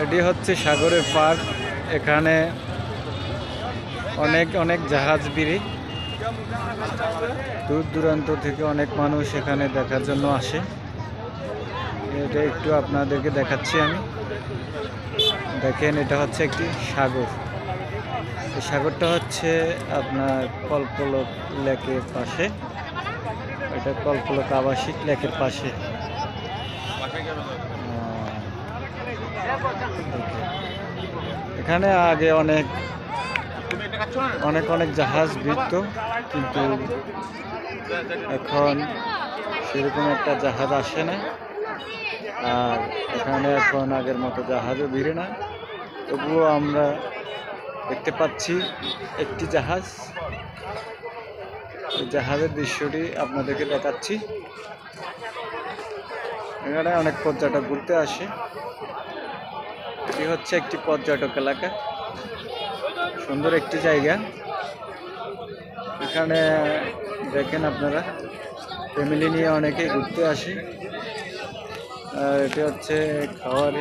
এটি হচ্ছে সাগরের পাড়। এখানে অনেক অনেক জাহাজ বিড়ি, দূর দূরান্ত থেকে অনেক মানুষ এখানে দেখার জন্য আসে। এটা একটু আপনাদেরকে দেখাচ্ছি আমি। দেখেন, এটা হচ্ছে একটি সাগর। এই সাগরটা হচ্ছে আপনার কল্পলক লেকের পাশে। এটা কল্পলক আবাসিক লেকের পাশে। এখানে আগে অনেক অনেক অনেক জাহাজ ভিড়ত, কিন্তু এখন সেরকম একটা জাহাজ আসে না। আর এখানে এখন আগের মতো জাহাজও ভিড়ে না। তবুও আমরা দেখতে পাচ্ছি একটি জাহাজ। এই জাহাজের দৃশ্যটি আপনাদেরকে দেখাচ্ছি। এখানে অনেক পর্যটক ঘুরতে আসে। এটি হচ্ছে একটি পর্যটক এলাকা, সুন্দর একটি জায়গা। এখানে দেখেন আপনারা, ফ্যামিলি নিয়ে অনেকেই ঘুরতে আসে। আর এটি হচ্ছে খাওয়ার